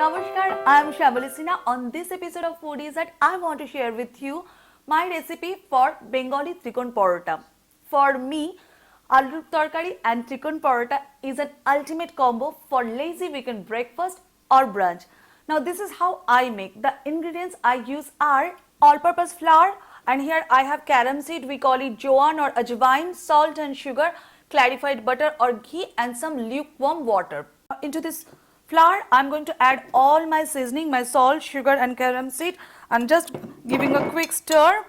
Namaskar, I am Shyamalisina. On this episode of Foodies that I want to share with you my recipe for Bengali Trikon Parota. For me, aloo tarkari and Trikon Parota is an ultimate combo for lazy weekend breakfast or brunch. Now this is how I make. The ingredients I use are all-purpose flour, and here I have carom seed, we call it joan or ajwain, salt and sugar, clarified butter or ghee and some lukewarm water. Into this flour, I am going to add all my seasoning, my salt, sugar and carom seed, and just giving a quick stir.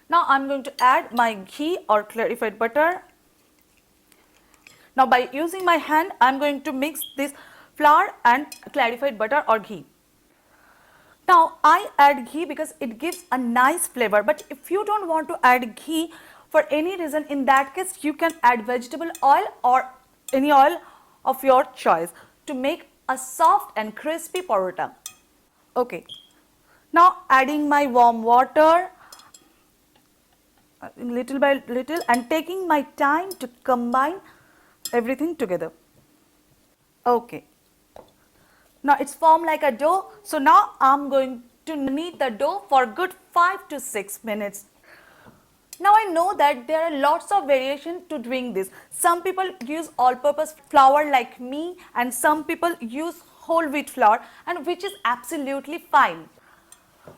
Now I am going to add my ghee or clarified butter. Now by using my hand, I am going to mix this flour and clarified butter or ghee. Now I add ghee because it gives a nice flavor, but if you don't want to add ghee for any reason, in that case you can add vegetable oil or any oil of your choice to make a soft and crispy parota. Okay, now adding my warm water little by little and taking my time to combine everything together. Okay, now it's formed like a dough. So now I'm going to knead the dough for good 5 to 6 minutes. Now I know that there are lots of variation to doing this. Some people use all-purpose flour like me, and some people use whole wheat flour, and which is absolutely fine.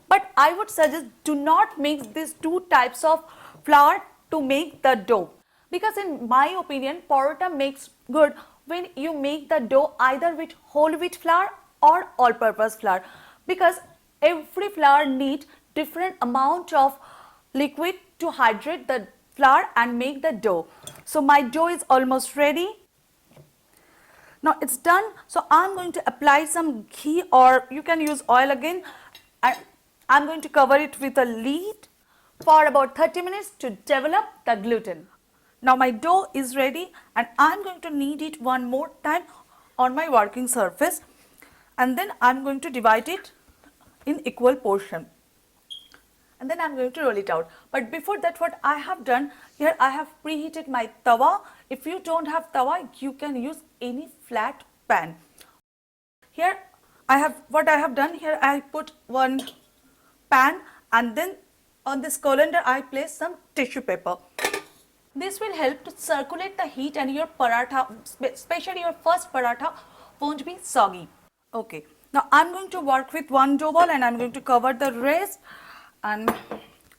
But I would suggest do not mix these two types of flour to make the dough, because in my opinion parota makes good when you make the dough either with whole wheat flour or all-purpose flour, because every flour needs different amount of liquid to hydrate the flour and make the dough. So my dough is almost ready. Now it's done. So I'm going to apply some ghee, or you can use oil again. I'm going to cover it with a lid for about 30 minutes to develop the gluten. Now my dough is ready, and I'm going to knead it one more time on my working surface, and then I'm going to divide it in equal portion. And then I'm going to roll it out. But before that, what I have done here, I have preheated my tawa. If you don't have tawa, you can use any flat pan. Here I have done here, I put one pan, and then on this colander I place some tissue paper. This will help to circulate the heat, and your paratha, especially your first paratha, won't be soggy. Okay, now I'm going to work with one dough ball, and I'm going to cover the rest. And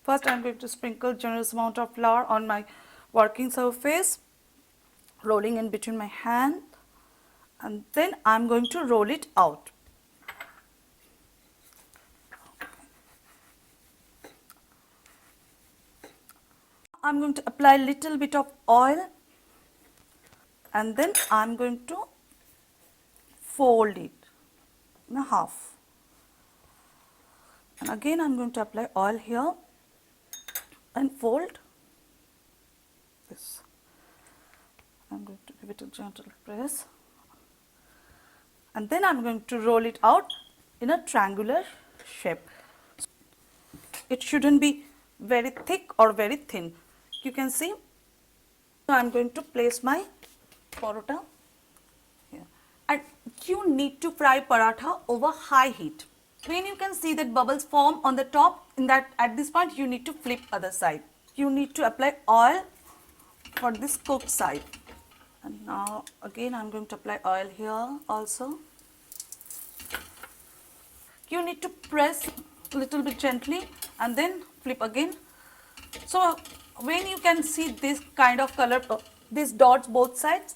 first I'm going to sprinkle generous amount of flour on my working surface, rolling in between my hand, and then I'm going to roll it out. I'm going to apply a little bit of oil, and then I'm going to fold it in half. And again I'm going to apply oil here and fold this. I'm going to give it a gentle press, and then I'm going to roll it out in a triangular shape. It shouldn't be very thick or very thin. You can see. So I'm going to place my parota here, and you need to fry paratha over high heat. When you can see that bubbles form on the top, at this point you need to flip other side. You need to apply oil for this cooked side. And now again I'm going to apply oil here also. You need to press a little bit gently and then flip again. So when you can see this kind of color, these dots both sides,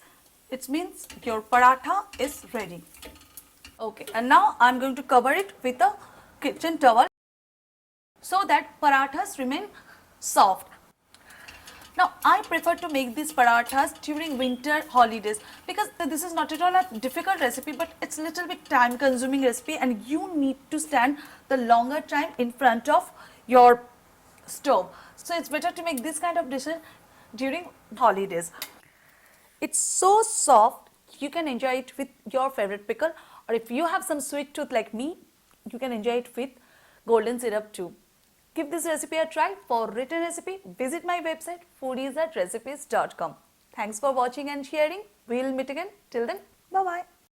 it means your paratha is ready. Okay, and now I'm going to cover it with a kitchen towel so that parathas remain soft. Now I prefer to make these parathas during winter holidays, because this is not at all a difficult recipe, but it's a little bit time consuming recipe, and you need to stand the longer time in front of your stove. So it's better to make this kind of dishes during holidays. It's so soft, you can enjoy it with your favorite pickle, or if you have some sweet tooth like me, you can enjoy it with golden syrup too. Give this recipe a try. For written recipe, visit my website foodies@recipes.com. Thanks for watching and sharing. We'll meet again. Till then, bye-bye.